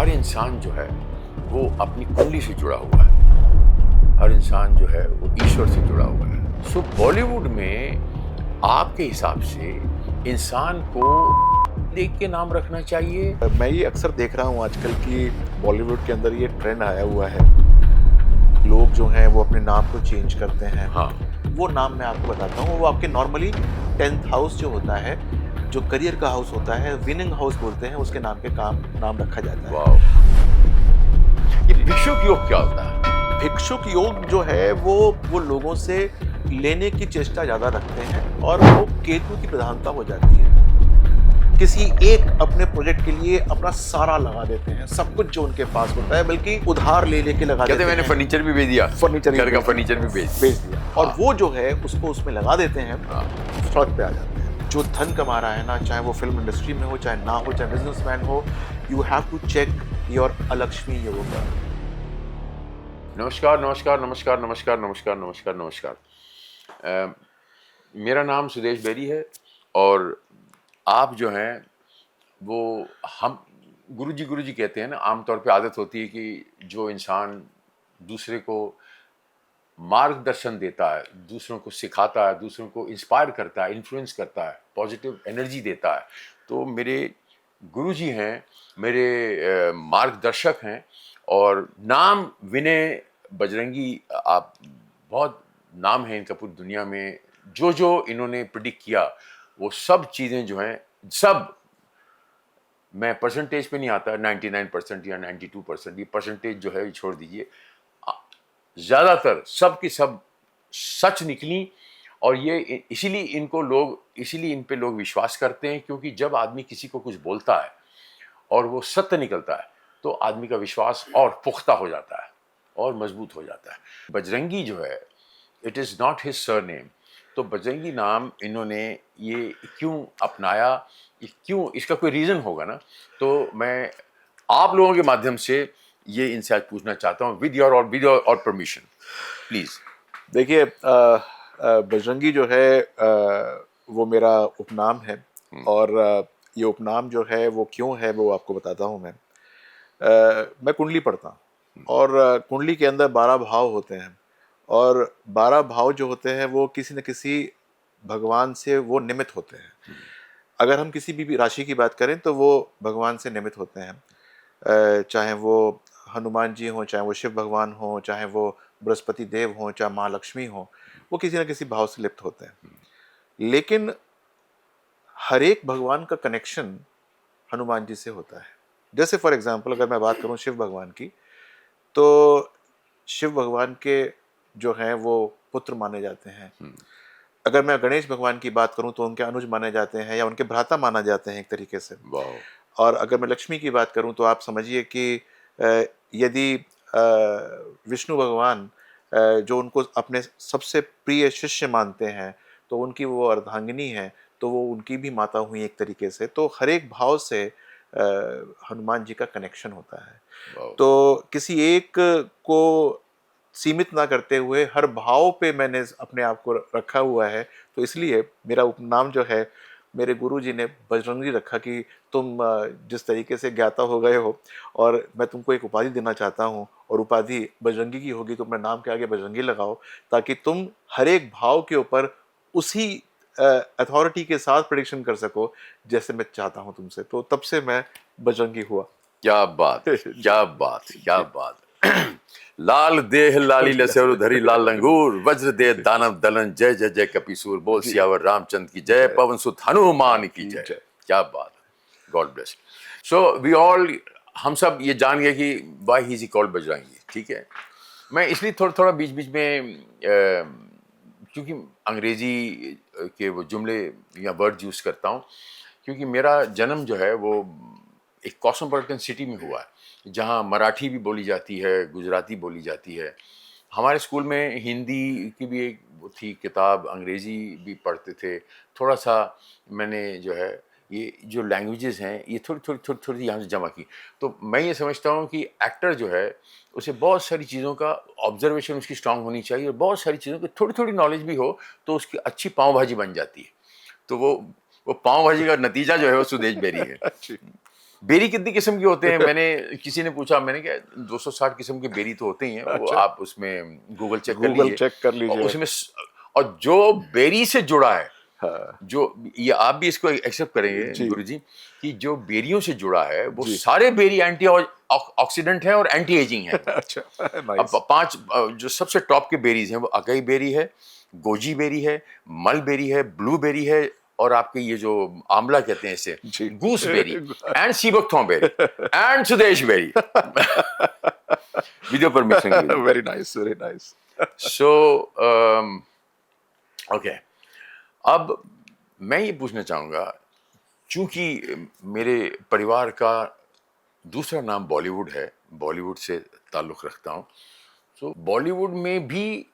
हर इंसान जो है वो अपनी कुंडली से जुड़ा हुआ है। हर इंसान जो है वो ईश्वर से जुड़ा हुआ है। सो बॉलीवुड में आपके हिसाब से इंसान को देख के नाम रखना चाहिए? मैं ये अक्सर देख रहा हूँ आजकल कि बॉलीवुड के अंदर ये ट्रेंड आया हुआ है। लोग जो हैं वो अपने नाम को चेंज करते हैं। हाँ। वो नाम मैं आपको बताता हूँ, वो आपके नॉर्मली 10th हाउस जो होता है, जो करियर का हाउस होता है, विनिंग हाउस बोलते हैं, उसके नाम पे नाम रखा जाता है। वाह। ये भिक्षुक योग क्या होता है? भिक्षुक योग जो है वो लोगों से लेने की चेष्टा ज्यादा रखते हैं और वो केतु की प्रधानता हो जाती है। किसी एक अपने प्रोजेक्ट के लिए अपना सारा लगा देते हैं, सब कुछ जो उनके पास होता है, बल्कि उधार ले लेके लगा देते हैं। मैंने फर्नीचर भी भेज दिया, घर का फर्नीचर भी भेज दिया और वो जो है उसको उसमें लगा देते हैं, सड़क पे आ जाते हैं। जो धन कमा रहा है ना, चाहे वो फिल्म इंडस्ट्री में हो, चाहे ना हो, चाहे बिजनेसमैन हो, you have to check your Alakshmi yoga. नमस्कार नमस्कार नमस्कार नमस्कार नमस्कार नमस्कार नमस्कार। मेरा नाम सुदेश बेरी है और आप जो हैं वो हम गुरुजी कहते हैं ना। आमतौर पे आदत होती है कि जो इंसान दूसरे को मार्गदर्शन देता है, दूसरों को सिखाता है, दूसरों को इंस्पायर करता है, इन्फ्लुएंस करता है, पॉजिटिव एनर्जी देता है, तो मेरे गुरुजी हैं, मेरे मार्गदर्शक हैं। और नाम विनय बजरंगी, आप बहुत नाम है इनका पूरी दुनिया में। जो जो इन्होंने प्रिडिक्ट किया वो सब चीज़ें जो हैं, सब, मैं परसेंटेज पे नहीं आता, 99% या 92%, ये परसेंटेज जो है छोड़ दीजिए, ज़्यादातर सब की सब सच निकली। और ये इसीलिए इन पे लोग विश्वास करते हैं, क्योंकि जब आदमी किसी को कुछ बोलता है और वो सत्य निकलता है तो आदमी का विश्वास और पुख्ता हो जाता है और मजबूत हो जाता है। बजरंगी जो है, it is not his surname. तो बजरंगी नाम इन्होंने ये क्यों अपनाया, क्यों, इसका कोई रीज़न होगा ना। तो मैं आप लोगों के माध्यम से ये इनसे आज पूछना चाहता हूँ, विद योर और परमिशन, प्लीज़। देखिए, बजरंगी जो है वो मेरा उपनाम है और ये उपनाम जो है वो क्यों है वो आपको बताता हूँ। मैं कुंडली पढ़ता हूँ और कुंडली के अंदर 12 भाव होते हैं और 12 भाव जो होते हैं वो किसी न किसी भगवान से वो निमित्त होते हैं। अगर हम किसी भी राशि की बात करें तो वो भगवान से निमित्त होते हैं, चाहे वो हनुमान जी हों, चाहे वो शिव भगवान हों, चाहे वो बृहस्पति देव हों, चाहे माँ लक्ष्मी हों, वो किसी न किसी भाव से लिप्त होते हैं। लेकिन हर एक भगवान का कनेक्शन हनुमान जी से होता है। जैसे फॉर एग्जांपल अगर मैं बात करूं शिव भगवान की, तो शिव भगवान के जो हैं वो पुत्र माने जाते हैं। अगर मैं गणेश भगवान की बात करूं तो उनके अनुज माने जाते हैं या उनके भ्राता माना जाते हैं एक तरीके से। और अगर मैं लक्ष्मी की बात करूं तो आप समझिए कि यदि विष्णु भगवान जो उनको अपने सबसे प्रिय शिष्य मानते हैं तो उनकी वो अर्धांगिनी है, तो वो उनकी भी माता हुई एक तरीके से। तो हर एक भाव से हनुमान जी का कनेक्शन होता है। तो किसी एक को सीमित ना करते हुए हर भाव पे मैंने अपने आप को रखा हुआ है। तो इसलिए मेरा उपनाम जो है, मेरे गुरुजी ने बजरंगी रखा कि तुम जिस तरीके से ज्ञाता हो गए हो और मैं तुमको एक उपाधि देना चाहता हूँ और उपाधि बजरंगी की होगी, तो अपने नाम के आगे बजरंगी लगाओ ताकि तुम हर एक भाव के ऊपर उसी अथॉरिटी के साथ प्रेडिक्शन कर सको जैसे मैं चाहता हूँ तुमसे। तो तब से मैं बजरंगी हुआ। क्या बात, क्या बात, क्या बात। लाल देह लाली लसेरु धरी लाल लंगूर, वज्र दे दानव दलन, जय जय जय कपिसूर, बोल सियावर रामचंद्र की जय, पवन सुत हनुमान की जय। क्या बात, God bless. So we all, हम सब ये जान गए कि why he is called Bajrangi. ठीक है, मैं इसलिए थोड़ा बीच बीच में क्योंकि अंग्रेजी के वो जुमले या वर्ड यूज़ करता हूँ, क्योंकि मेरा जन्म जो है वो एक कॉस्मोपॉलिटन सिटी में हुआ है जहाँ मराठी भी बोली जाती है, गुजराती बोली जाती है। हमारे स्कूल में हिंदी की भी एक वो थी किताब, अंग्रेज़ी भी पढ़ते थे। थोड़ा सा मैंने जो है ये जो लैंग्वेजेस हैं ये थोड़ी यहाँ से जमा की। तो मैं ये समझता हूँ कि एक्टर जो है उसे बहुत सारी चीज़ों का ऑब्जर्वेशन उसकी स्ट्रांग होनी चाहिए और बहुत सारी चीज़ों की थोड़ी नॉलेज भी हो तो उसकी अच्छी पाव भाजी बन जाती है। तो वो पाव भाजी का नतीजा जो है वो सुदेश बेरी है। बेरी कितनी किस्म के होते हैं? मैंने किसी ने पूछा, मैंने कहा 260 किस्म के बेरी तो होते ही हैं, वो अच्छा, आप उसमें गूगल चेक कर गूगल लीजिए। चेक कर और लीजिए। उसमें और जो बेरी से जुड़ा है, हाँ, जो ये आप भी इसको एक्सेप्ट करेंगे जी, गुरुजी, कि जो बेरियों से जुड़ा है वो जी। सारे बेरी एंटी ऑक्सीडेंट है और एंटी एजिंग है। अच्छा, अब नाइस। 5 जो सबसे टॉप के बेरीज हैं वो अकाई बेरी है, गोजी बेरी है, मलबेरी है, ब्लूबेरी है, और आपके ये जो आंवला कहते हैं इसे, जी। Gooseberry and sea buckthorn berry and Sudesh berry, with your permission गुरुजी। Very nice, very nice. So okay, अब मैं ये पूछना चाहूंगा, चूंकि मेरे परिवार का दूसरा नाम बॉलीवुड है, बॉलीवुड से ताल्लुक़ रखता हूँ, तो बॉलीवुड में भी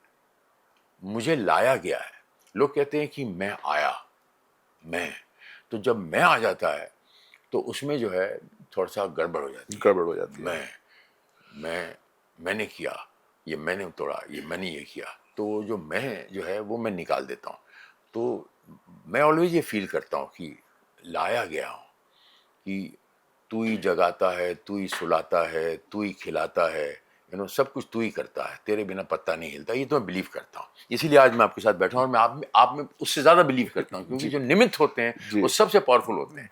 मुझे लाया गया है। लोग कहते हैं कि मैं आया, मैं, तो जब मैं आ जाता है तो उसमें जो है थोड़ा-सा गड़बड़ हो जाती है। गड़बड़ हो जाती है। मैंने किया, ये मैंने तोड़ा, ये मैंने ये किया, तो जो मैं जो है वो मैं निकाल देता हूँ। तो मैं ऑलवेज ये फील करता हूँ कि लाया गया हूँ, कि तू ही जगाता है, तू ही सुलाता है, तू ही खिलाता है, सब कुछ तू ही करता है, तेरे बिना पत्ता नहीं हिलता। ये तो मैं बिलीव करता हूँ, इसीलिए आज मैं आपके साथ बैठा हूँ, और मैं आप में उससे ज़्यादा बिलीव करता हूँ, क्योंकि जी, जो निमित्त होते हैं जी। वो सबसे पावरफुल होते हैं।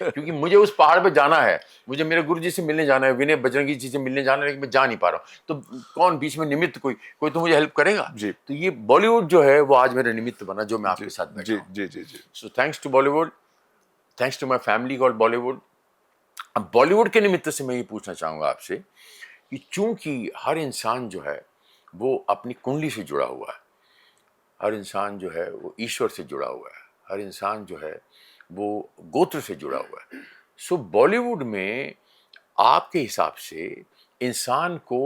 क्योंकि मुझे उस पहाड़ पे जाना है, मुझे मेरे गुरु जी से मिलने जाना है, विनय बजरंगी जी से मिलने जाना है, लेकिन मैं जा नहीं पा रहा हूँ। तो कौन बीच में निमित्त, कोई तो मुझे हेल्प करेगा। जी, तो ये बॉलीवुड जो है वो आज मेरा निमित्त बना, जो मैं जी, आपके साथ बैठा जी, हूँ। जी, जी, जी। So thanks to Bollywood, thanks to my family called Bollywood. अब बॉलीवुड के निमित्त से मैं ये पूछना चाहूँगा आपसे कि चूंकि हर इंसान जो है वो अपनी कुंडली से जुड़ा हुआ है, हर इंसान जो है वो ईश्वर से जुड़ा हुआ है, हर इंसान जो है वो गोत्र से जुड़ा हुआ है। सो बॉलीवुड में आपके हिसाब से इंसान को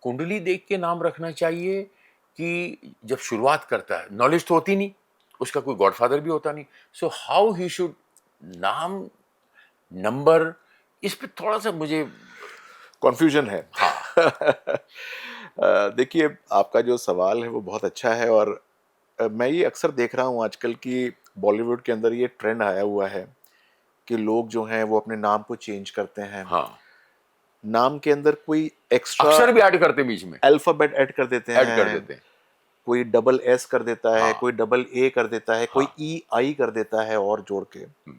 कुंडली देख के नाम रखना चाहिए, कि जब शुरुआत करता है, नॉलेज तो होती नहीं, उसका कोई गॉडफादर भी होता नहीं, सो हाउ ही शुड नाम, नंबर, इस पे थोड़ा सा मुझे। कन्फ्यूजन है। हाँ। देखिए, आपका जो सवाल है वो बहुत अच्छा है, और मैं ये अक्सर देख रहा हूँ आजकल कि बॉलीवुड के अंदर ये ट्रेंड आया हुआ है कि लोग जो हैं वो अपने नाम को चेंज करते हैं। हाँ, नाम के अंदर कोई एक्स्ट्रा अक्षर भी ऐड करते बीच में, अल्फ़ाबेट ऐड कर देते ऐड कर हैं, देते हैं। कोई डबल एस कर देता है, हाँ, कोई डबल ए कर देता है, कोई हाँ। ई आई कर देता है और जोड़ के। हम्म,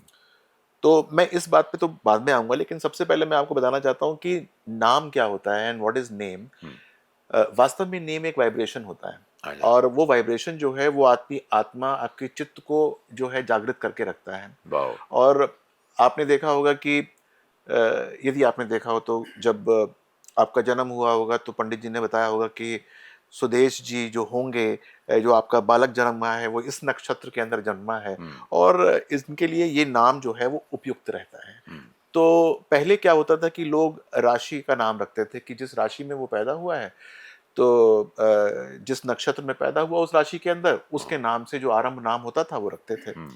तो मैं इस बात पे तो बाद में आऊँगा, लेकिन सबसे पहले मैं आपको बताना चाहता हूँ कि नाम क्या होता है एंड व्हाट इज़ नेम। हम्म, वास्तव में नेम एक वाइब्रेशन होता है, हाँ जी। और वो वाइब्रेशन जो है वो आपकी आत्मा, आपके चित्त को जो है जागृत करके रखता है। वाओ। और आपने देखा होगा कि यदि आपने देखा हो तो जब आपका जन्म हुआ होगा तो पंडित जी ने बताया होगा कि सुदेश जी जो होंगे, जो आपका बालक जन्मा है वो इस नक्षत्र के अंदर जन्मा है, हम्म, और इनके लिए ये नाम जो है वो उपयुक्त रहता है। हम्म, तो पहले क्या होता था कि लोग राशि का नाम रखते थे कि जिस राशि में वो पैदा हुआ है, तो जिस नक्षत्र में पैदा हुआ उस राशि के अंदर हाँ, उसके नाम से जो आरंभ नाम होता था वो रखते थे। हम्म,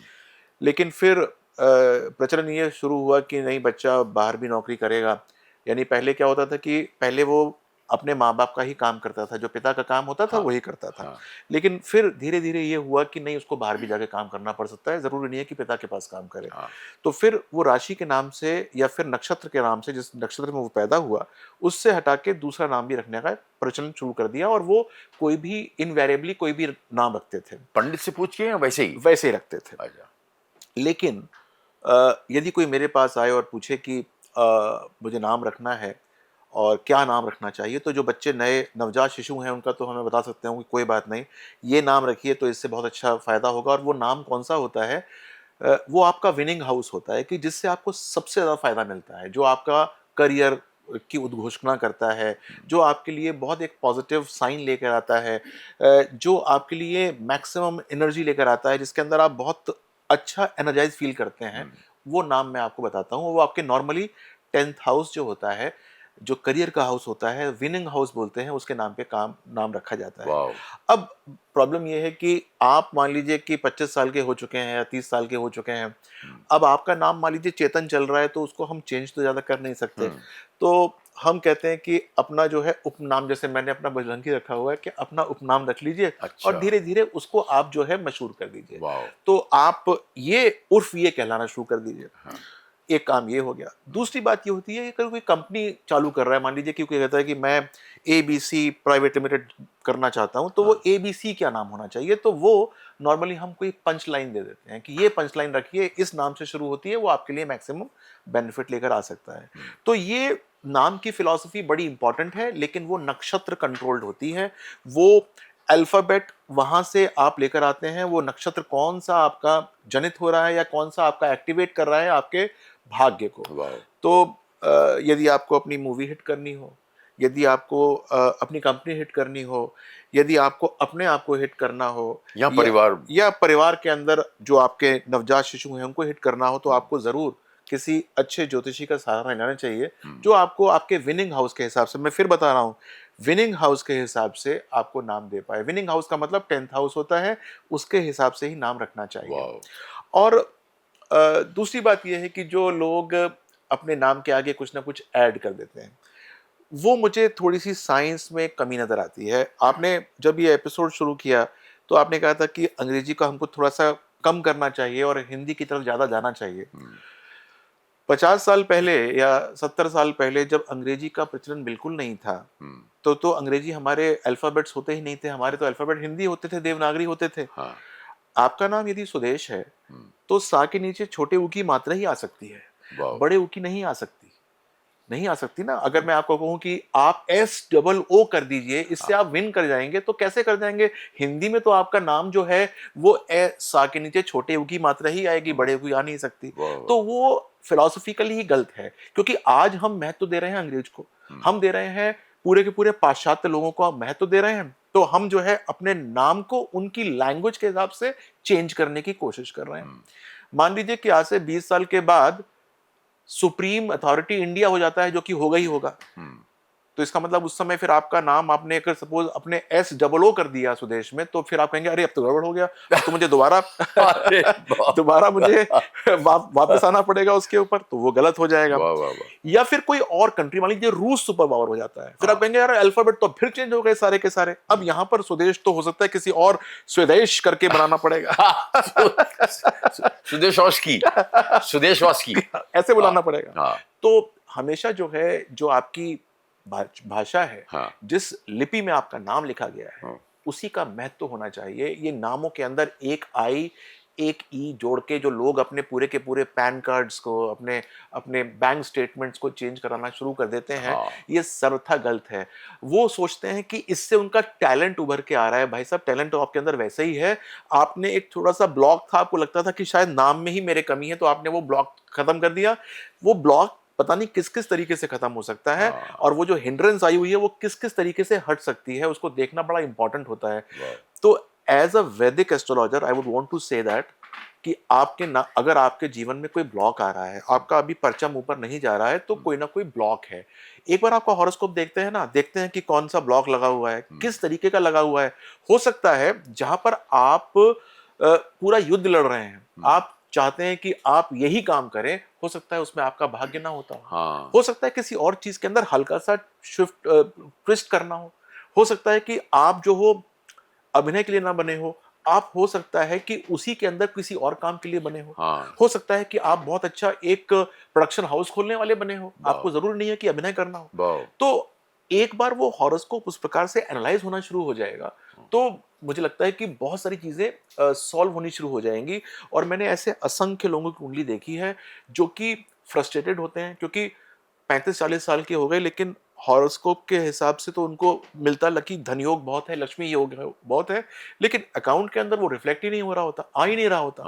लेकिन फिर प्रचलन ये शुरू हुआ कि नहीं, बच्चा बाहर भी नौकरी करेगा। यानी पहले क्या होता था कि पहले वो अपने माँ-बाप का ही काम करता था, जो पिता का काम होता था हाँ, वही करता था। हाँ, लेकिन फिर धीरे-धीरे ये हुआ कि नहीं, उसको बाहर भी जाके काम करना पड़ सकता है, ज़रूरी नहीं है कि पिता के पास काम करे। हाँ, तो फिर वो राशि के नाम से या फिर नक्षत्र के नाम से, जिस नक्षत्र में वो पैदा हुआ, उससे हटा के दूसरा नाम भी रखने का प्रचलन शुरू कर दिया, और वो कोई भी इनवेरिएबली कोई भी नाम रखते थे, पंडित से पूछ के या वैसे ही? वैसे ही रखते थे। अच्छा। लेकिन यदि कोई मेरे पास आए और पूछे कि मुझे नाम रखना है और क्या नाम रखना चाहिए, तो जो बच्चे नए नवजात शिशु हैं उनका तो हमें बता सकते हैं कि कोई बात नहीं, ये नाम रखिए तो इससे बहुत अच्छा फ़ायदा होगा। और वो नाम कौन-सा होता है? वो आपका विनिंग हाउस होता है कि जिससे आपको सबसे ज़्यादा फ़ायदा मिलता है, जो आपका करियर की उद्घोषणा करता है, जो आपके लिए बहुत एक पॉज़िटिव साइन लेकर आता है, जो आपके लिए मैक्सिमम एनर्जी लेकर आता है, जिसके अंदर आप बहुत अच्छा एनर्जाइज़ फ़ील करते हैं, हम्म, वो नाम मैं आपको बताता हूँ। वो आपके नॉर्मली 10th हाउस जो होता है, जो करियर का हाउस होता है, विनिंग हाउस बोलते हैं, उसके नाम पे नाम रखा जाता है। वाओ। अब प्रॉब्लम ये है कि आप मान लीजिए कि 25 साल के हो चुके हैं या 30 साल के हो चुके हैं। हम्म, अब आपका नाम मान लीजिए चेतन चल रहा है, तो उसको हम चेंज तो ज़्यादा कर नहीं सकते। हम्म, तो हम कहते हैं कि अपना जो है उपनाम, जैसे मैंने अपना बजरंगी रखा हुआ है, कि अपना उपनाम रख लीजिए और अच्छा। धीरे-धीरे उसको आप जो है मशहूर कर दीजिए। वाओ। तो आप ये उर्फ़ ये कहलाना शुरू कर दीजिए। हाँ, एक काम ये हो गया। दूसरी बात ये होती है कि कोई कंपनी चालू कर रहा है, मान लीजिए कि कोई कहता है कि मैं एबीसी प्राइवेट लिमिटेड करना चाहता हूं, तो वो एबीसी क्या नाम होना चाहिए, तो वो नॉर्मली हम कोई पंच लाइन दे देते हैं कि ये पंच लाइन रखिए, इस नाम से शुरू होती है, वो आपके लिए मैक्सिमम बेनिफिट लेकर आ सकता है। तो ये नाम की फिलॉसफी बड़ी इंपॉर्टेंट है, लेकिन वो नक्षत्र कंट्रोल्ड होती है। वो अल्फाबेट वहां से आप लेकर आते हैं, वो नक्षत्र कौन सा आपका जनित हो रहा है या कौन सा आपका एक्टिवेट कर रहा है आपके भाग्य को। वाह। तो यदि आपको अपनी मूवी हिट करनी हो, यदि आपको अपनी कंपनी हिट करनी हो, यदि आपको अपने आप को हिट करना हो, या परिवार के अंदर जो आपके नवजात शिशु हैं उनको हिट करना हो, तो आपको जरूर किसी अच्छे ज्योतिषी का सहारा लेना चाहिए, जो आपको आपके विनिंग हाउस के हिसाब से, मैं फिर बता रहा हूँ, विनिंग हाउस के हिसाब से आपको नाम दे पाए। विनिंग हाउस का मतलब 10th हाउस होता है, उसके हिसाब से ही नाम रखना चाहिए। और दूसरी बात यह है कि जो लोग अपने नाम के आगे कुछ ना कुछ ऐड कर देते हैं, वो मुझे थोड़ी सी साइंस में कमी नजर आती है। आपने जब ये एपिसोड शुरू किया तो आपने कहा था कि अंग्रेजी का हमको थोड़ा सा कम करना चाहिए और हिंदी की तरफ ज्यादा जाना चाहिए। 50 साल पहले या 70 साल पहले जब अंग्रेजी का प्रचलन बिल्कुल नहीं था, तो अंग्रेजी हमारे अल्फाबेट्स होते ही नहीं थे, हमारे तो अल्फाबेट हिंदी होते थे, देवनागरी होते थे। हाँ। आपका नाम यदि सुदेश है तो सा के नीचे छोटे ऊ की मात्रा ही आ सकती है, बड़े ऊ की नहीं आ सकती, नहीं आ सकती ना। अगर मैं आपको कहूं कि आप SOO कर दीजिए, इससे आप विन कर जाएंगे, तो कैसे कर जाएंगे? हिंदी में तो आपका नाम जो है वो सा के नीचे छोटे ऊ की मात्रा ही आएगी, बड़े ऊ की आ नहीं सकती। तो वो फिलोसफिकली ही गलत है, क्योंकि आज हम महत्व दे रहे हैं अंग्रेज को, हम दे रहे हैं पूरे के पूरे पाश्चात्य लोगों को आप महत्व दे रहे हैं, तो हम जो है अपने नाम को उनकी लैंग्वेज के हिसाब से चेंज करने की कोशिश कर रहे हैं। मान लीजिए कि आज से 20 साल के बाद सुप्रीम अथॉरिटी इंडिया हो जाता है, जो कि होगा ही होगा, तो इसका मतलब उस समय फिर आपका नाम आपने अगर सपोज अपने SOO कर दिया सुदेश में, तो फिर आप कहेंगे अरे अब तो गड़बड़ हो गया, अब तो मुझे दोबारा मुझे वापस आना पड़ेगा उसके ऊपर, तो वो गलत हो जाएगा। या फिर कोई और कंट्री, मान लीजिए रूस सुपर पावर हो जाता है, फिर आप कहेंगे यार अल्फाबेट तो फिर चेंज हो गए सारे के सारे, अब यहाँ पर सुदेश तो हो सकता है किसी और स्वदेश करके बनाना पड़ेगा। सुदेशवास्की ऐसे बुलाना पड़ेगा। तो हमेशा जो है, जो आपकी भाषा है, जिस लिपि में आपका नाम लिखा गया है, उसी का महत्व होना चाहिए। ये नामों के अंदर एक आई एक ई जोड़ के जो लोग अपने पूरे के पूरे पैन कार्ड्स को, अपने बैंक स्टेटमेंट्स को चेंज कराना शुरू कर देते हैं, ये सर्वथा गलत है। वो सोचते हैं कि इससे उनका टैलेंट उभर के आ रहा है। भाई साहब, टैलेंट तो आपके अंदर वैसे ही है। आपने एक थोड़ा सा ब्लॉक था, आपको लगता था कि शायद नाम में ही मेरे कमी है, तो आपने वो ब्लॉक खत्म कर दिया। वो ब्लॉक पता नहीं किस किस तरीके से खत्म हो सकता है, और वो जो हिंड्रेंस आई हुई है वो किस किस तरीके से हट सकती है, उसको देखना बड़ा इंपॉर्टेंट होता है। तो as a Vedic astrologer I would want to say that कि अगर आपके जीवन में कोई ब्लॉक आ रहा है, आपका अभी परचम ऊपर नहीं जा रहा है, तो कोई ना कोई ब्लॉक है। एक बार आपका हॉरोस्कोप देखते हैं ना, देखते हैं कि कौन सा ब्लॉक लगा हुआ है, किस तरीके का लगा हुआ है। हो सकता है जहां पर आप पूरा युद्ध लड़ रहे हैं, आप चाहते हैं कि आप यही काम करें, हो सकता है उसमें आपका भाग्य ना होता हो सकता है किसी और चीज के अंदर हल्का सा शिफ्ट ट्विस्ट करना हो सकता है कि आप जो हो अभिनय के लिए ना बने हो, आप हो सकता है कि उसी के अंदर किसी और काम के लिए बने हो सकता है कि आप बहुत अच्छा एक प्रोडक्शन हाउस खोलने वाले बने हो, आपको जरूरी नहीं है कि अभिनय करना हो। तो एक बार वो हॉरोस्कोप उस प्रकार से एनालाइज होना शुरू हो जाएगा, तो मुझे लगता है कि बहुत सारी चीजें सॉल्व होनी शुरू हो जाएंगी। और मैंने ऐसे असंख्य लोगों की कुंडली देखी है जो कि फ्रस्ट्रेटेड होते हैं, क्योंकि 35-40 साल के हो गए, लेकिन हॉरोस्कोप के हिसाब से तो उनको मिलता लकी धन योग बहुत है, लक्ष्मी योग बहुत है, लेकिन अकाउंट के अंदर वो रिफ्लेक्ट ही नहीं हो रहा होता, आ ही नहीं रहा होता।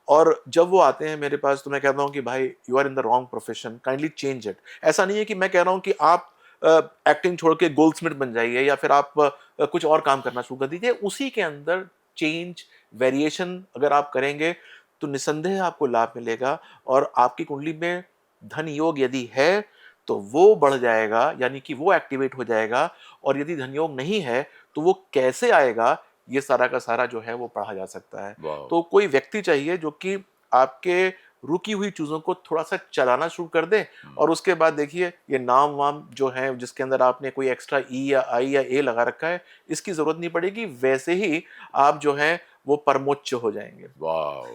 और जब वो आते हैं मेरे पास, तो मैं कहता हूँ कि भाई you are in the wrong profession, kindly change it. ऐसा नहीं है कि मैं कह रहा हूँ कि आप एक्टिंग छोड़ के गोल्डस्मिथ बन जाइए, या फिर आप कुछ और काम करना शुरू कर दीजिए। उसी के अंदर चेंज, वेरिएशन अगर आप करेंगे तो निसंदेह आपको लाभ मिलेगा। और आपकी कुंडली में धन योग यदि है तो वो बढ़ जाएगा, यानी कि वो एक्टिवेट हो जाएगा। और यदि धन योग नहीं है तो वो कैसे आएगा, ये सारा का सारा जो है वो पढ़ा जा सकता है। तो कोई व्यक्ति चाहिए जो कि आपके रुकी हुई चीजों को थोड़ा सा चलाना शुरू कर दे, और उसके बाद देखिए ये नाम वाम जो है जिसके अंदर आपने कोई एक्स्ट्रा ई या आई या ए लगा रखा है, इसकी जरूरत नहीं पड़ेगी, वैसे ही आप जो है वो परमोच्च हो जाएंगे। वाह,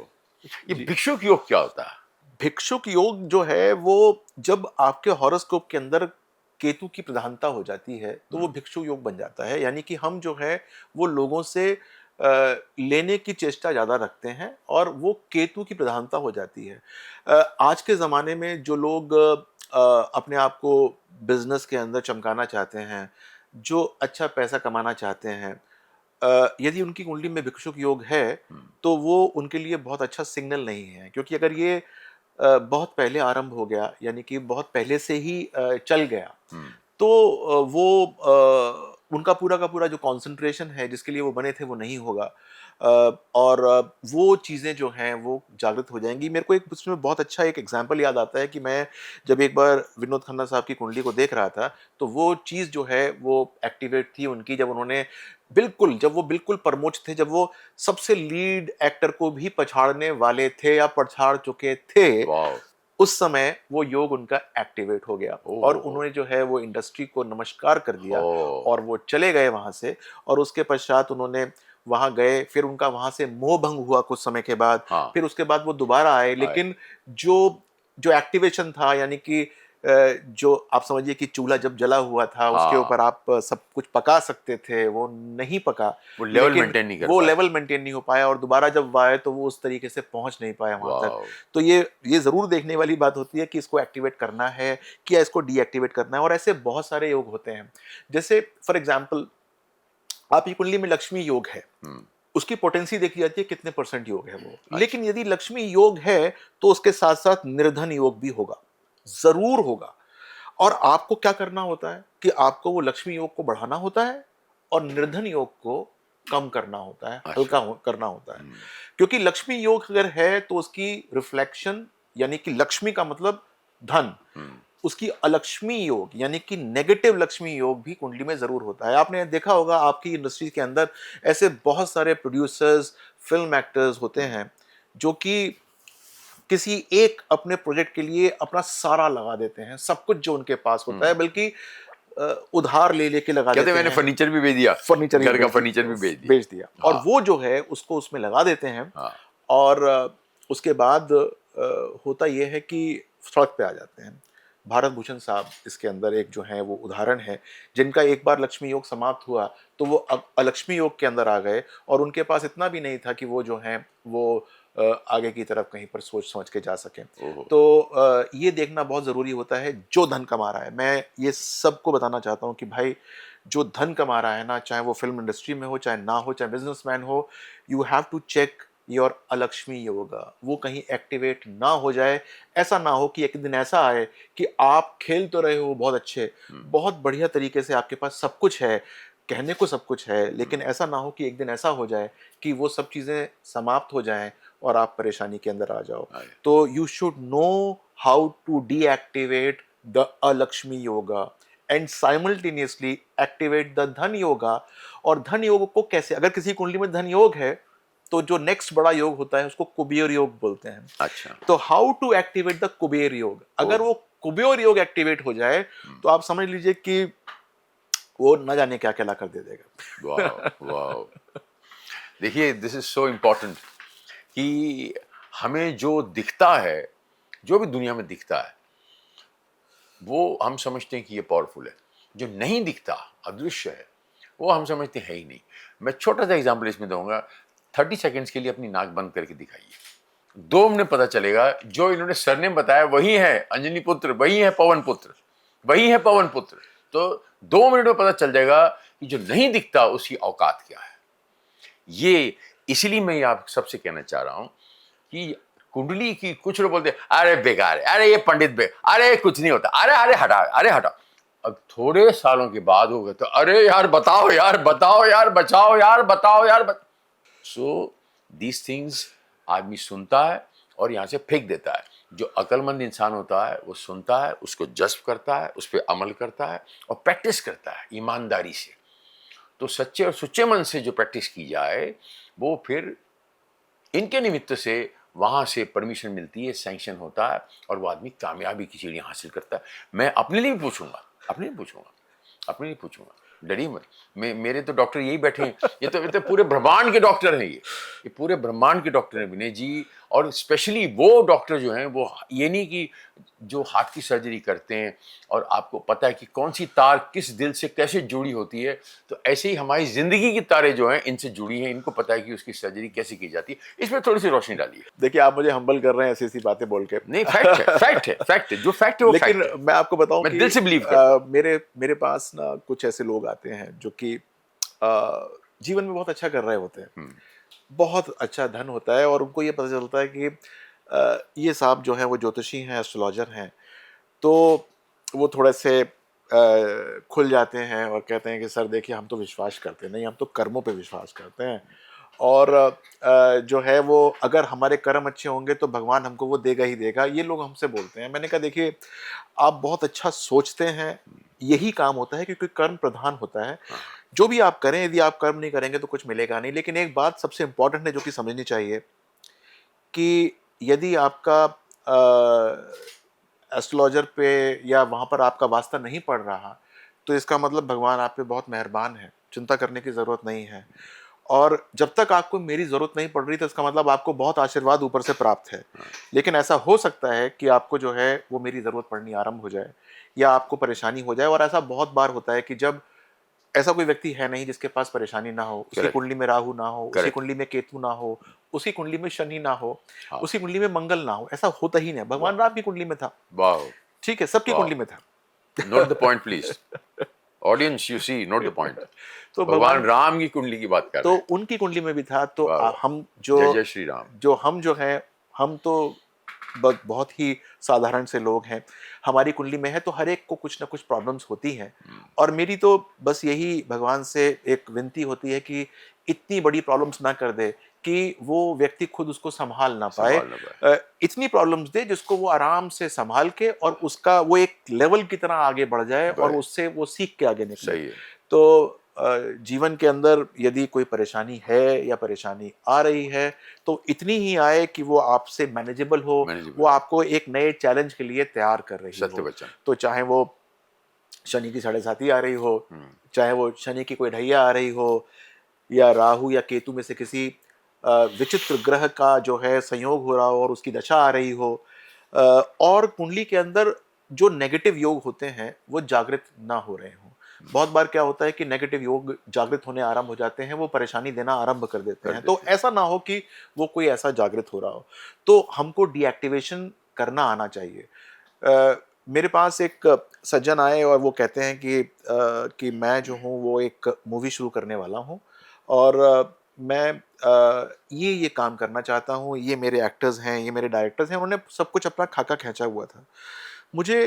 ये भिक्षुक योग क्या होता है? भिक्षुक योग जो है वो जब आपके हॉरोस्कोप के अंदर केतु की प्रधानता हो जाती है तो वो भिक्षु योग बन जाता है। यानी कि हम जो है वो लोगों से लेने की चेष्टा ज़्यादा रखते हैं और वो केतु की प्रधानता हो जाती है। आज के ज़माने में जो लोग अपने आप को बिजनेस के अंदर चमकाना चाहते हैं, जो अच्छा पैसा कमाना चाहते हैं, यदि उनकी कुंडली में भिक्षुक योग है तो वो उनके लिए बहुत अच्छा सिग्नल नहीं है, क्योंकि अगर ये बहुत पहले आरंभ हो गया, यानी कि बहुत पहले से ही चल गया, तो वो उनका पूरा का पूरा जो कंसंट्रेशन है जिसके लिए वो बने थे वो नहीं होगा। और वो चीज़ें जो हैं वो जागृत हो जाएंगी। मेरे को एक उसमें बहुत अच्छा एक एग्जांपल याद आता है कि मैं जब एक बार विनोद खन्ना साहब की कुंडली को देख रहा था तो वो चीज़ जो है वो एक्टिवेट थी उनकी, जब उन्होंने जब वो बिल्कुल परमोच्च थे, जब वो सबसे लीड एक्टर को भी पछाड़ने वाले थे या पछाड़ चुके थे, वाह। उस समय वो योग उनका एक्टिवेट हो गया और ओह। उन्होंने जो है वो इंडस्ट्री को नमस्कार कर दिया ओह। और वो चले गए वहां से। और उसके पश्चात उन्होंने वहां गए, फिर उनका वहां से मोह भंग हुआ कुछ समय के बाद, हाँ। फिर उसके बाद वो दोबारा आए, आए। लेकिन जो जो एक्टिवेशन था, यानी कि जो आप समझिए कि चूल्हा जब जला हुआ था उसके हाँ, ऊपर आप सब कुछ पका सकते थे, वो नहीं पका। वो लेवल लेकिन मेंटेन नहीं कर वो पाए। लेवल मेंटेन नहीं हो पाया और दोबारा जब वो आए तो वो उस तरीके से पहुंच नहीं पाया वहां तक। वाह। तो ये जरूर देखने वाली बात होती है कि इसको एक्टिवेट करना है कि या इसको डीएक्टिवेट करना है। और ऐसे बहुत सारे योग होते हैं, जैसे फॉर एग्जांपल आपकी कुंडली में लक्ष्मी योग है, उसकी पोटेंसी देखी जाती है कितने परसेंट योग है वो। अच्छा। लेकिन यदि लक्ष्मी योग है तो उसके साथ साथ निर्धन योग भी होगा, जरूर होगा। और आपको क्या करना होता है कि आपको वो लक्ष्मी योग को बढ़ाना होता है और निर्धन योग को कम करना होता है, अच्छा। करना होता है। क्योंकि लक्ष्मी योग अगर है तो उसकी रिफ्लेक्शन, यानी कि लक्ष्मी का मतलब धन, उसकी अलक्ष्मी योग यानी कि नेगेटिव लक्ष्मी योग भी कुंडली में जरूर होता है। आपने देखा होगा आपकी इंडस्ट्री के अंदर ऐसे बहुत सारे प्रोड्यूसर्स, फिल्म एक्टर्स होते हैं जो कि किसी एक अपने प्रोजेक्ट के लिए अपना सारा लगा देते हैं, सब कुछ जो उनके पास होता है, बल्कि उधार ले लेके लगा कहते देते मैंने हैं। फर्नीचर भी भेज दिया, फर्नीचर ही घर का फर्नीचर भी भेज दिया। बेच दिया और हाँ। वो जो है उसको उसमें लगा देते हैं। हाँ। और उसके बाद होता यह है कि सड़क पे आ जाते हैं। भारत भूषण साहब इसके अंदर एक जो है वो उदाहरण है, जिनका एक बार लक्ष्मी योग समाप्त हुआ तो वो अलक्ष्मी योग के अंदर आ गए और उनके पास इतना भी नहीं था कि वो जो है वो आगे की तरफ कहीं पर सोच समझ के जा सकें। ओहो। तो ये देखना बहुत ज़रूरी होता है जो धन कमा रहा है। मैं ये सबको बताना चाहता हूँ कि भाई जो धन कमा रहा है ना, चाहे वो फिल्म इंडस्ट्री में हो चाहे ना हो, चाहे बिजनेसमैन हो, you have to check your Alakshmi yoga, वो कहीं एक्टिवेट ना हो जाए। ऐसा ना हो कि एक दिन ऐसा आए कि आप खेल तो रहे हो बहुत अच्छे, बहुत बढ़िया तरीके से आपके पास सब कुछ है, कहने को सब कुछ है, लेकिन ऐसा ना हो कि एक दिन ऐसा हो जाए कि वो सब चीज़ें समाप्त हो जाएं और आप परेशानी के अंदर आ जाओ। तो you should know how to deactivate the Alakshmi yoga and simultaneously activate the dhan yoga. और धन योग को कैसे, अगर किसी कुंडली में धन योग है तो जो नेक्स्ट बड़ा योग होता है उसको कुबेर योग बोलते हैं। अच्छा। तो how to activate the Kuber yoga, अगर वो कुबेर योग एक्टिवेट हो जाए तो आप समझ लीजिए कि वो न जाने क्या क्या ला कर दे देगा। वाह वाह। देखिए, दिस इज सो इम्पोर्टेंट कि हमें जो दिखता है, जो भी दुनिया में दिखता है, वो हम समझते हैं कि ये पावरफुल है। जो नहीं दिखता, अदृश्य है, वो हम समझते हैं ही नहीं। मैं छोटा सा एग्जाम्पल इसमें दूंगा। 30 सेकेंड्स के लिए अपनी नाक बंद करके दिखाइए, 2 मिनट पता चलेगा जो इन्होंने सरनेम बताया वही है अंजनी पुत्र, वही है पवन पुत्र, वही है पवन पुत्र। तो 2 मिनट में पता चल जाएगा कि जो नहीं दिखता उसकी औकात क्या है। ये इसलिए मैं आप सबसे कहना चाह रहा हूं कि कुंडली की, कुछ लोग बोलते हैं अरे बेकार है, अरे ये पंडित अरे कुछ नहीं होता, अरे अरे हटा, अरे हटा। अब थोड़े सालों के बाद हो गए तो अरे यार बताओ यार, बताओ यार, बचाओ यार, बताओ यार। सो दीज थिंग्स आदमी सुनता है और यहां से फेंक देता है। जो अक्लमंद इंसान होता है वो सुनता है, उसको जज्ब करता है, उस पर अमल करता है और प्रैक्टिस करता है ईमानदारी से। तो सच्चे और सुच्चे मन से जो प्रैक्टिस की जाए वो फिर इनके निमित्त से वहां से परमिशन मिलती है, सैंक्शन होता है और वो आदमी कामयाबी की सीढ़ी हासिल करता है। मैं अपने लिए भी पूछूंगा, अपने लिए पूछूंगा, अपने लिए पूछूंगा। डरिए मत। मेरे तो डॉक्टर यही बैठे हैं, ये तो पूरे ब्रह्मांड के डॉक्टर हैं, ये पूरे ब्रह्मांड के डॉक्टर हैं विनय जी। और स्पेशली वो डॉक्टर जो हैं, वो ये नहीं कि जो हार्ट की सर्जरी करते हैं और आपको पता है कि कौन सी तार किस दिल से कैसे जुड़ी होती है, तो ऐसे ही हमारी ज़िंदगी की तारें जो हैं इनसे जुड़ी हैं, इनको पता है कि उसकी सर्जरी कैसे की जाती है। इस पे थोड़ी-सी रोशनी डालिए। देखिए, आप मुझे हम्बल कर रहे हैं ऐसी-ऐसी बातें बोल के। नहीं, फैक्ट है, फैक्ट है, फैक्ट है। जो फैक्ट है वो लेकिन फैक्ट है। मैं आपको बताऊँ मैं कि दिल से बिलीव करता हूँ। मेरे मेरे पास ना कुछ ऐसे लोग आते हैं जो कि जीवन में बहुत अच्छा कर रहे होते हैं। हुँ, बहुत अच्छा धन होता है और उनको ये पता चलता है कि ये साहब जो हैं वो ज्योतिषी हैं, एस्ट्रोलॉजर हैं। तो वो थोड़े से खुल जाते हैं और कहते हैं कि सर देखिए, हम तो विश्वास करते नहीं, हम तो कर्मों पे विश्वास करते हैं। और जो है वो अगर हमारे कर्म अच्छे होंगे तो भगवान हमको वो देगा ही देगा, ये लोग हमसे बोलते हैं। मैंने कहा देखिए, आप बहुत अच्छा सोचते हैं, यही काम होता है क्योंकि कर्म प्रधान होता है। हाँ, जो भी आप करें, यदि आप कर्म नहीं करेंगे तो कुछ मिलेगा नहीं। लेकिन एक बात सबसे इम्पोर्टेंट है जो कि समझनी चाहिए कि यदि आपका एस्ट्रोलॉजर पे या वहाँ पर आपका वास्ता नहीं पड़ रहा, तो इसका मतलब भगवान आप पे बहुत मेहरबान है, चिंता करने की ज़रूरत नहीं है। और जब तक आपको मेरी ज़रूरत नहीं पड़ रही, तो इसका मतलब आपको बहुत आशीर्वाद ऊपर से प्राप्त है। हाँ, लेकिन ऐसा हो सकता है कि आपको जो है वो मेरी ज़रूरत पड़नी आरंभ हो जाए या आपको परेशानी हो जाए। और ऐसा बहुत बार होता है कि जब ऐसा कोई व्यक्ति है नहीं जिसके पास परेशानी ना हो, उसकी करेक्ट, कुंडली में राहु ना हो, उसकी करेक्ट। कुंडली में केतु ना हो, उसकी कुंडली में शनि ना हो, हाँ, उसकी कुंडली में मंगल ना हो, ऐसा होता ही नहीं। भगवान वाह! राम की कुंडली में था, वाओ! ठीक है, सबकी वाओ! कुंडली में था। Note the point please. Audience you see, note the point. तो भगवान भगवान, राम की कुंडली की बात कर तो रहे हैं। उनकी कुंडली में भी था। तो वाह, वाह! हम जय जो जय श्री राम। हम जो हैं, हम तो बहुत ही साधारण से लोग हैं। हमारी कुंडली में है तो हर एक को कुछ ना कुछ प्रॉब्लम्स होती हैं। हुँ, और मेरी तो बस यही भगवान से एक विनती होती है कि इतनी बड़ी प्रॉब्लम्स ना कर दे कि वो व्यक्ति खुद उसको संभाल ना पाए। संभाल ना पाए। इतनी प्रॉब्लम्स दे जिसको वो आराम से संभाल के और उसका वो एक लेवल की तरह आगे बढ़ जाए और बड़े उससे वो सीख के आगे निकले। सही है। तो जीवन के अंदर यदि कोई परेशानी है या परेशानी आ रही है, तो इतनी ही आए कि वो आपसे मैनेजेबल हो, मैनेजेबल, वो आपको एक नए चैलेंज के लिए तैयार कर रही सत्य हो। वचन। तो चाहे वो शनि की साढ़े साती आ रही हो, हुँ, चाहे वो शनि की कोई ढैया आ रही हो, या राहु या केतु में से किसी विचित्र ग्रह का जो है संयोग हो रहा हो और उसकी दशा आ रही हो, अ, और कुंडली के अंदर जो नेगेटिव योग होते हैं वो जागृत ना हो रहे हों। हुँ, बहुत बार क्या होता है कि नेगेटिव योग जागृत होने आरंभ हो जाते हैं, वो परेशानी देना आरंभ कर देते कर हैं। तो देते हैं। ऐसा ना हो कि वो कोई ऐसा जागृत हो रहा हो, तो हमको डीएक्टिवेशन करना आना चाहिए। मेरे पास एक सज्जन आए और वो कहते हैं कि मैं जो हूँ वो एक मूवी शुरू करने वाला हूँ और मैं ये काम करना चाहता हूँ, ये मेरे एक्टर्स हैं, ये मेरे डायरेक्टर्स हैं। उन्होंने सब कुछ अपना खाका खींचा हुआ था। मुझे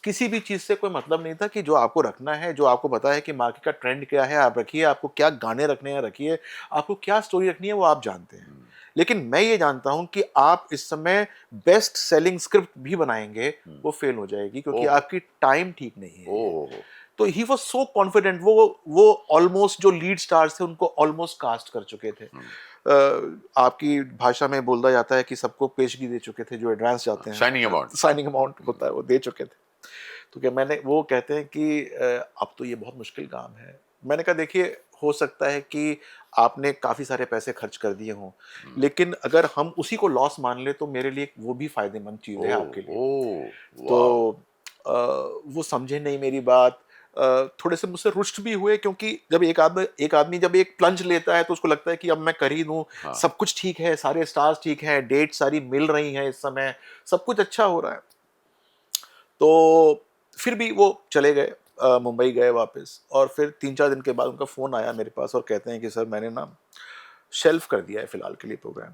किसी भी चीज़ से कोई मतलब नहीं था कि जो आपको रखना है, जो आपको पता है कि मार्केट का ट्रेंड क्या है, आप रखिए, आपको क्या गाने रखने हैं रखिए, आपको क्या स्टोरी रखनी है वो आप जानते हैं। हुँ, लेकिन मैं ये जानता हूँ कि आप इस समय बेस्ट सेलिंग स्क्रिप्ट भी बनाएँगे, हुँ। वो फेल हो जाएगी क्योंकि ओहो! आपकी टाइम ठीक नहीं है ये। ओहो! तो ही वाज़ सो कॉन्फिडेंट, वो ऑलमोस्ट जो लीड स्टार्स थे उनको ऑलमोस्ट कास्ट कर चुके थे। हुँ, आपकी भाषा में बोला जाता है कि सबको पेशगी दे चुके थे जो एडवांस जाते हैं। Shining amount. साइनिंग अमाउंट हुँ, होता है वो दे चुके थे। तो क्या मैंने वो कहते हैं कि अब तो ये बहुत मुश्किल काम है। मैंने कहा देखिए, हो सकता है कि आपने काफ़ी सारे पैसे खर्च कर दिए हों, हुँ। लेकिन अगर हम उसी को लॉस मान लें तो मेरे लिए वो भी फ़ायदेमंद चीज़ है ओह! आपके लिए। ओह! वॉव! तो अ, वो समझे नहीं मेरी बात। थोड़े से मुझसे रुष्ट भी हुए क्योंकि जब एक आदमी जब एक प्लंज लेता है तो उसको लगता है कि अब मैं कर ही दूँ, हाँ, सब कुछ ठीक है, सारे स्टार्स ठीक हैं, डेट सारी मिल रही हैं इस समय, सब कुछ अच्छा हो रहा है। तो फिर भी वो चले गए, मुंबई गए वापस और फिर 3-4 दिन के बाद उनका फ़ोन आया मेरे पास और कहते हैं कि सर मैंने ना शेल्फ़ कर दिया है फ़िलहाल के लिए प्रोग्राम।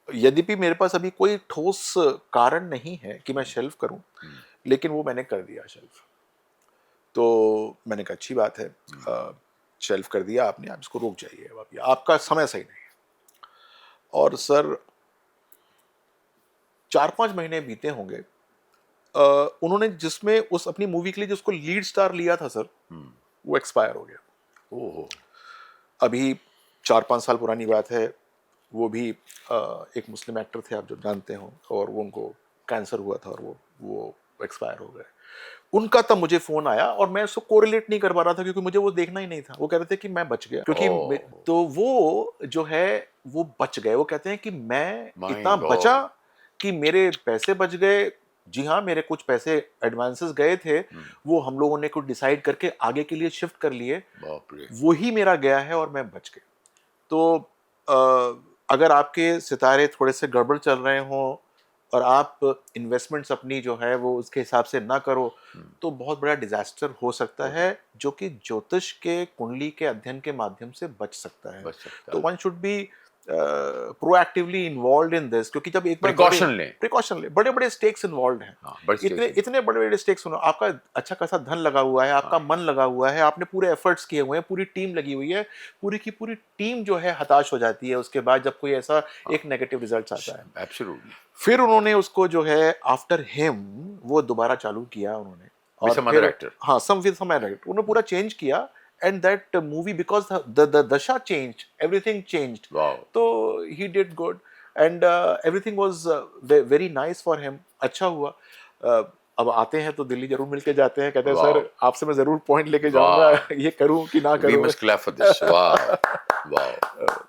यद्यपि मेरे पास अभी कोई ठोस कारण नहीं है कि मैं हुँ, शेल्फ़ करूँ, हुँ, लेकिन वो मैंने कर दिया शेल्फ़। तो मैंने कहा अच्छी बात है, हुँ। शेल्फ़ कर दिया आपने, आप इसको रुक जाइए अब, आप आपका समय सही नहीं है। और सर 4-5 महीने बीते होंगे, उन्होंने जिसमें उस अपनी मूवी के लिए जिसको लीड स्टार लिया था सर, हुँ। वो एक्सपायर हो गया। ओहो! अभी 4-5 साल पुरानी बात है। वो भी एक मुस्लिम एक्टर थे, आप जो जानते हो, और वो उनको कैंसर हुआ था और वो एक्सपायर हो गए। उनका तब मुझे फोन आया और मैं उसको कोरिलेट नहीं कर पा रहा था क्योंकि मुझे वो देखना ही नहीं था। वो कह रहे थे कि मैं बच गया क्योंकि तो वो जो है वो बच गए। वो कहते हैं कि मैं माय इतना बचा गॉड। कि मेरे पैसे बच गए। जी हाँ, मेरे कुछ पैसे एडवांसेस गए थे, वो हम लोगों ने कुछ डिसाइड करके आगे के लिए शिफ्ट कर लिए, बाप रे। वही मेरा गया है और मैं बच गया। तो अगर आपके सितारे थोड़े से गड़बड़ चल रहे हों और आप इन्वेस्टमेंट्स अपनी जो है वो उसके हिसाब से ना करो, तो बहुत बड़ा डिजास्टर हो सकता है जो कि ज्योतिष के कुंडली के अध्ययन के माध्यम से बच सकता है। बच सकता तो है। One should be proactively involve in this, क्योंकि जब एक बार प्रिकॉशन लें। बड़े बड़े स्टेक्स इन्वॉल्व हैं। हाँ, बड़े इतने स्टेक्स हैं। इतने बड़े बड़े स्टेक्स, आपका अच्छा खासा धन लगा हुआ है, आपका मन लगा हुआ है, आपने पूरे एफर्ट्स किए हुए हैं, पूरी टीम लगी हुई है, पूरी की पूरी टीम जो है हताश हो जाती है उसके बाद जब कोई ऐसा एक नेगेटिव रिजल्ट आता है। एब्सोल्युटली। फिर उन्होंने उसको जो है आफ्टर हिम वो दोबारा चालू किया उन्होंने, With और some other फिर actor. हाँ, some with some other actor उन्होंने पूरा चेंज किया। And that movie, because the dasha changed, everything changed. Wow. तो he did good and everything was very nice for him. अच्छा हुआ। अब आते हैं तो दिल्ली जरूर मिलके जाते हैं। कहते हैं वाह। सर आपसे मैं जरूर पॉइंट लेके वाह। जाऊंगा, ये करूं कि ना We करूं। must clap for this. Wow. Wow.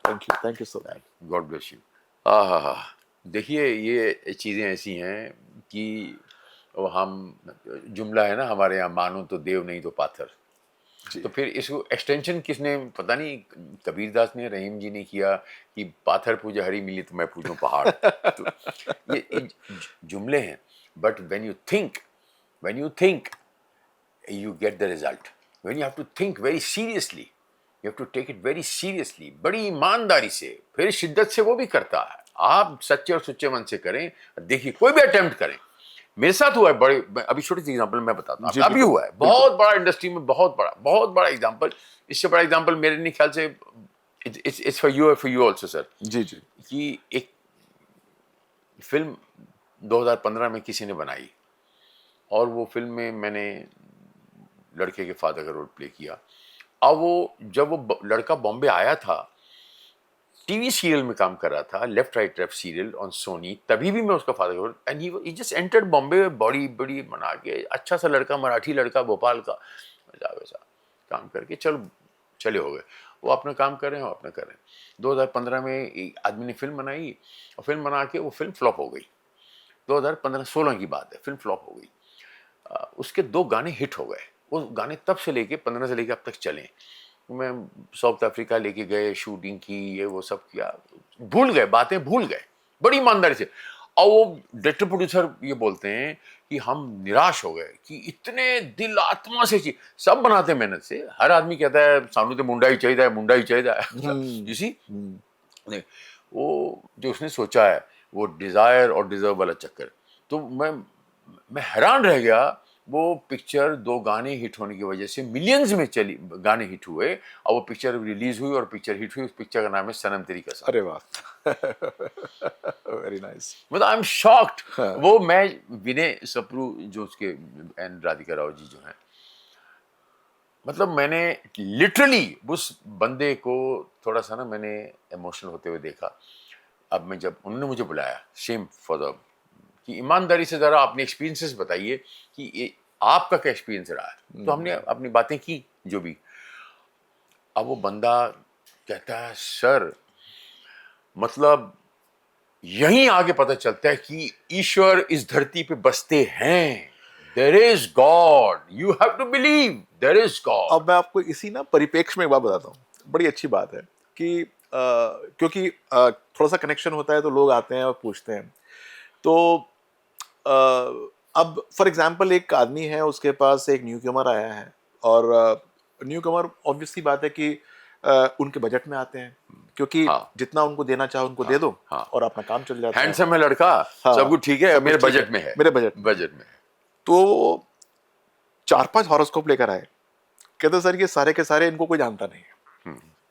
Thank you so much. God bless you. आहा। देखिए ये चीज़ें ऐसी हैं कि वो हम जुमला है ना हमारे यहाँ, मानो तो देव नहीं तो पाथर। तो फिर इसको एक्सटेंशन किसने, पता नहीं कबीरदास ने, रहीम जी ने किया कि पाथर पूजा हरी मिली तो मैं पूजूं पहाड़। तो ये जुमले हैं, but when you think you get the result. When you have to think very seriously, you have to take it very seriously, बड़ी ईमानदारी से, फिर शिद्दत से वो भी करता है। आप सच्चे और सुच्चे मन से करें। देखिए कोई भी अटेम्प्ट करें, मेरे साथ हुआ है। बड़े अभी छोटी सी एग्जांपल मैं बताता हूँ, अभी हुआ है बहुत बड़ा इंडस्ट्री में, बहुत बड़ा एग्जांपल। इससे बड़ा एग्जांपल मेरे नहीं ख्याल से, it's for you also sir. जी जी। कि एक फिल्म 2015 में किसी ने बनाई और वो फिल्म में मैंने लड़के के फादर का रोल प्ले किया। अब वो जब वो लड़का बॉम्बे आया था, टीवी सीरियल में काम कर रहा था, left right left serial on Sony, तभी भी मैं उसका फादर का role, and he just entered Bombay, बड़ी बड़ी बना के, अच्छा सा लड़का, मराठी लड़का, भोपाल का, वैसा काम करके चले हो गए। वो अपना काम कर रहे हैं, वो अपना कर रहे हैं। 2015 में एक आदमी ने फिल्म बनाई और फिल्म बना के वो फिल्म फ्लॉप हो गई। 2015-16 की बात है, फिल्म फ्लॉप हो गई। उसके 2 गाने हिट हो गए। वो गाने तब से लेके 15 से लेके अब तक चले। मैं साउथ अफ्रीका लेके गए, शूटिंग की, ये वो सब किया, भूल गए, बातें भूल गए बड़ी ईमानदारी से। और वो डायरेक्टर प्रोड्यूसर ये बोलते हैं कि हम निराश हो गए कि इतने दिल आत्मा से चीज सब बनाते हैं मेहनत से। हर आदमी कहता है सानू तो मुंडा ही चाहिए, मुंडा ही चाहिए। यू सी, वो जो उसने सोचा है वो डिजायर और डिजर्व वाला चक्कर। तो मैं हैरान रह गया। वो पिक्चर 2 गाने हिट होने की वजह से मिलियंस में चली, गाने हिट हुए और वो पिक्चर रिलीज हुई और पिक्चर हिट हुई। उस पिक्चर का नाम है सनम तेरी कसम। अरे वाह। Very nice. मतलब आई एम शॉक्ड। वो मैं विनय सप्रू जो उसके एंड राधिका राव जी जो हैं, मतलब मैंने लिटरली उस बंदे को थोड़ा सा ना मैंने इमोशनल होते हुए देखा। अब मैं जब उन्होंने मुझे बुलाया, सेम फॉर द, कि ईमानदारी से ज़रा अपने एक्सपीरियंसेस बताइए कि ये आपका क्या एक्सपीरियंस रहा है। तो हमने अपनी बातें की जो भी। अब वो बंदा कहता है सर, मतलब यहीं आगे पता चलता है कि ईश्वर इस धरती पे बसते हैं। There is God, you have to believe there is God. अब मैं आपको इसी ना परिप्रेक्ष्य में एक बात बताता हूँ, बड़ी अच्छी बात है कि क्योंकि थोड़ा सा कनेक्शन होता है तो लोग आते हैं और पूछते हैं। तो अब फॉर एग्जांपल एक आदमी है, उसके पास एक न्यू कमर आया है और न्यू कमर ऑब्वियसली बात है कि उनके बजट में आते हैं, क्योंकि जितना उनको देना चाहो उनको दे दो और अपना काम चल जाता है। हैंडसम है लड़का, सब कुछ ठीक है, मेरे बजट में है, मेरे बजट में है। तो 4-5 हॉरोस्कोप लेकर आए, कहते सर ये सारे के सारे इनको कोई जानता नहीं है,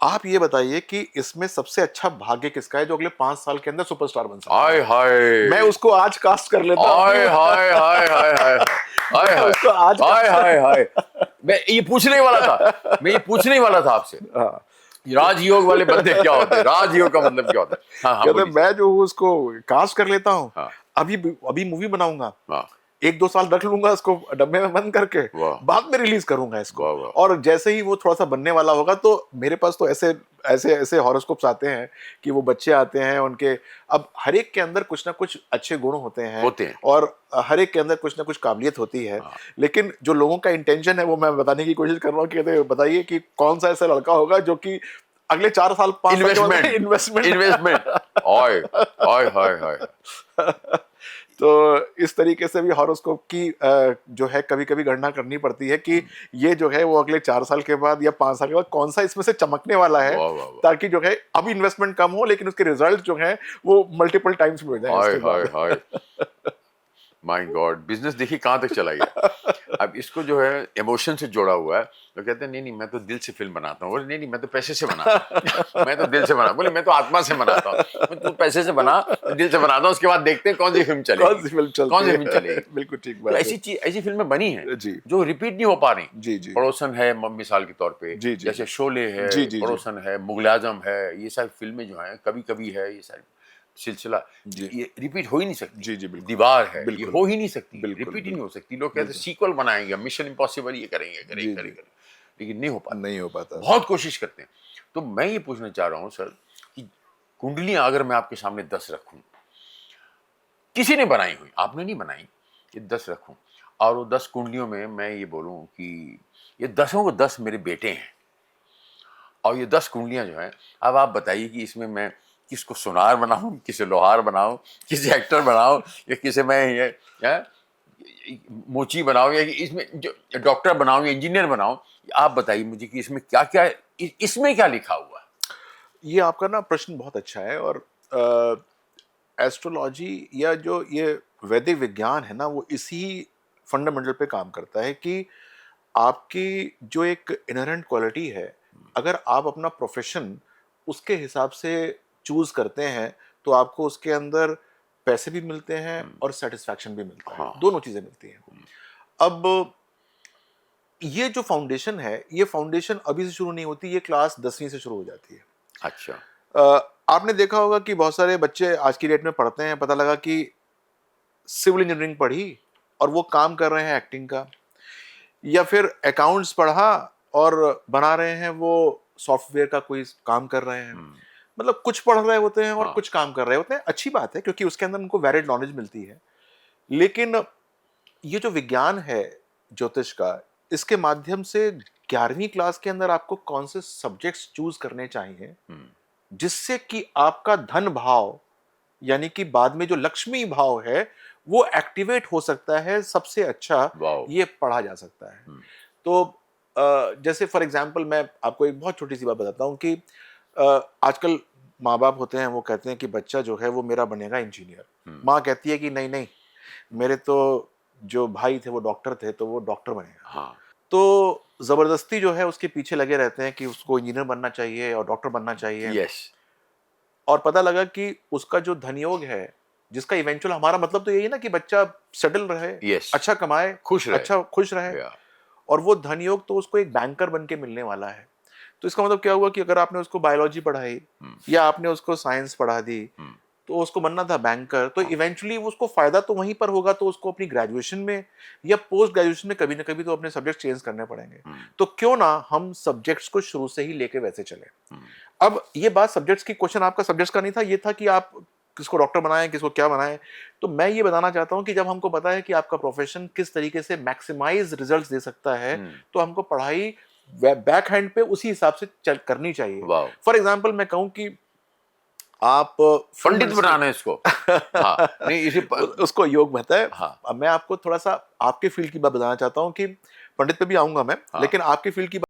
आप ये बताइए कि इसमें सबसे अच्छा भाग्य किसका है जो अगले 5 साल के अंदर सुपरस्टार बन सकता है। हाय हाय, मैं उसको आज कास्ट कर लेता हूं। हाय हाय हाय हाय हाय हाय उसको आज हाय हाय हाय। मैं ये पूछने ही वाला था आपसे, राजयोग वाले बंदे क्या होते हैं, राजयोग का मतलब क्या होता है? हाँ, कहते मैं जो उसको कास्ट कर लेता हूँ, अभी मूवी बनाऊंगा, 1-2 साल रख लूंगा इसको डब्बे में बंद करके, वाह। बाद में रिलीज करूंगा इसको। वाह, वाह। और जैसे ही वो थोड़ा सा बनने वाला होगा तो मेरे पास तो ऐसे ऐसे ऐसे हॉरोस्कोप्स आते हैं कि वो बच्चे आते हैं उनके, अब हर एक के अंदर कुछ ना कुछ अच्छे गुण होते हैं और हर एक के अंदर कुछ ना कुछ काबिलियत होती है। हाँ। लेकिन जो लोगों का इंटेंशन है वो मैं बताने की कोशिश कर रहा हूँ कि बताइए कि कौन सा ऐसा लड़का होगा जो कि अगले 4 साल 5 साल इन्वेस्टमेंट ओए ओए हाय हाय। तो इस तरीके से भी हॉरोस्कोप की जो है कभी कभी गणना करनी पड़ती है कि ये जो है वो अगले 4 साल के बाद या 5 साल के बाद कौन सा इसमें से चमकने वाला है, वाह, वाह, वाह। ताकि जो है अभी इन्वेस्टमेंट कम हो लेकिन उसके रिजल्ट जो है वो मल्टीपल टाइम्स में हो जाए हाय इसके हाय बाद। हाय माय गॉड, बिजनेस देखिए कहाँ तक चला गया। अब इसको जो है इमोशन से जोड़ा हुआ है, तो कहते हैं नहीं नहीं मैं तो दिल से फिल्म बनाता हूँ, बोले नहीं नहीं मैं तो पैसे से बनाता हूँ मैं तो दिल से बना, बोले मैं तो आत्मा से बनाता हूँ, तू पैसे से बना, दिल से बनाता हूँ, उसके बाद देखते हैं कौन सी फिल्म चलेगी, कौन सी फिल्म चलती कौन सी है। फिल्म चलेगी। बिल्कुल ठीक तो बात ऐसी चीज, ऐसी फिल्में बनी हैं जी। जो रिपीट नहीं हो पा रही। जी जी पड़ोसन है मिसाल के तौर पे, जी जी जैसे शोले है, जी जी पड़ोसन है, मुगल आजम है, ये सारी फिल्में जो हैं कभी कभी है, ये सारी सिलसिला जी ये रिपीट हो ही नहीं सकती। जी जी बिल्कुल। दीवार है, ये बिल्कुल। हो ही नहीं सकती, बिल्कुल, रिपीट ही नहीं हो बिल्कुल। सकती। लोग कहते हैं सीक्वल बनाएंगे, मिशन इम्पॉसिबल ये करेंगे, जी, करेंगे जी। करेंगे, लेकिन नहीं हो पाता, नहीं हो पाता। बहुत कोशिश करते हैं। तो मैं ये पूछना चाह रहा हूँ सर कि कुंडलियां अगर मैं आपके सामने 10 रखूं, किसी ने बनाई हुई, आपने नहीं बनाई, ये 10 रखूं और वो 10 कुंडलियों में मैं ये बोलूं कि ये 10 को 10 मेरे बेटे हैं और ये 10 कुंडलियां जो हैं, अब आप बताइए कि इसमें मैं किसको सुनार बनाऊं, किसे लोहार बनाऊं, किसे एक्टर बनाऊं, या किसे मैं ये मोची बनाऊं, या इसमें जो डॉक्टर बनाऊं या इंजीनियर बनाऊं। आप बताइए मुझे कि इसमें क्या क्या, इसमें क्या लिखा हुआ है। ये आपका ना प्रश्न बहुत अच्छा है। और एस्ट्रोलॉजी या जो ये वैदिक विज्ञान है ना वो इसी फंडामेंटल पे काम करता है कि आपकी जो एक इनहेरेंट क्वालिटी है, अगर आप अपना प्रोफेशन उसके हिसाब से चूज करते हैं तो आपको उसके अंदर पैसे भी मिलते हैं और सेटिस्फैक्शन भी मिलता है, हाँ। दोनों चीजें मिलती हैं। अब ये जो फाउंडेशन है, ये फाउंडेशन अभी से शुरू नहीं होती, ये क्लास 10वीं से शुरू हो जाती है। अच्छा। आपने देखा होगा कि बहुत सारे बच्चे आज की डेट में पढ़ते हैं, पता लगा कि सिविल इंजीनियरिंग पढ़ी और वो काम कर रहे हैं एक्टिंग का, या फिर अकाउंट्स पढ़ा और बना रहे हैं वो सॉफ्टवेयर का कोई काम कर रहे हैं। मतलब कुछ पढ़ रहे होते हैं और हाँ। कुछ काम कर रहे होते हैं। अच्छी बात है क्योंकि उसके अंदर उनको वैलिड नॉलेज मिलती है। लेकिन ये जो विज्ञान है ज्योतिष का, इसके माध्यम से 11वीं क्लास के अंदर आपको कौन से सब्जेक्ट्स चूज करने चाहिए जिससे कि आपका धन भाव यानी कि बाद में जो लक्ष्मी भाव है वो एक्टिवेट हो सकता है, सबसे अच्छा वाओ। ये पढ़ा जा सकता है। तो जैसे फॉर एग्जांपल मैं आपको एक बहुत छोटी सी बात बताता हूँ कि आजकल माँ बाप होते हैं वो कहते हैं कि बच्चा जो है वो मेरा बनेगा इंजीनियर। माँ कहती है कि नहीं नहीं, मेरे तो जो भाई थे वो डॉक्टर थे तो वो डॉक्टर बनेगा। हाँ। तो जबरदस्ती जो है उसके पीछे लगे रहते हैं कि उसको इंजीनियर बनना चाहिए और डॉक्टर बनना चाहिए। यस। और पता लगा कि उसका जो धनयोग है, जिसका इवेंचुअल हमारा मतलब तो यही है ना कि बच्चा सेटल रहे, यस। अच्छा कमाए, खुश रहे। अच्छा खुश रहे, या। और वो धनयोग तो उसको एक बैंकर बन के मिलने वाला है। तो इसका मतलब क्या हुआ कि अगर आपने उसको बायोलॉजी पढ़ाई या आपने उसको साइंस पढ़ा दी तो उसको बनना था बैंकर, तो इवेंचुअली उसको फायदा तो वहीं पर होगा। तो उसको अपनी ग्रेजुएशन में या पोस्ट ग्रेजुएशन में कभी ना कभी तो अपने सब्जेक्ट चेंज करने पड़ेंगे। तो क्यों ना हम सब्जेक्ट्स को शुरू से ही लेके वैसे चले। अब ये बात सब्जेक्ट्स की, क्वेश्चन आपका सब्जेक्ट्स का नहीं था, ये था कि आप किसको डॉक्टर बनाएं, किसको क्या बनाएं। तो मैं ये बताना चाहता हूं कि जब हमको पता है कि आपका प्रोफेशन किस तरीके से मैक्सिमाइज रिजल्ट्स दे सकता है, तो हमको पढ़ाई बैक हैंड पे उसी हिसाब से करनी चाहिए। फॉर एग्जाम्पल मैं कहूं कि आप पंडित बनाना है इसको। हाँ, नहीं इसे उसको योग बता है। हाँ। अब मैं आपको थोड़ा सा आपके फील्ड की बात बताना चाहता हूँ कि पंडित पे भी आऊंगा मैं, लेकिन आपके फील्ड की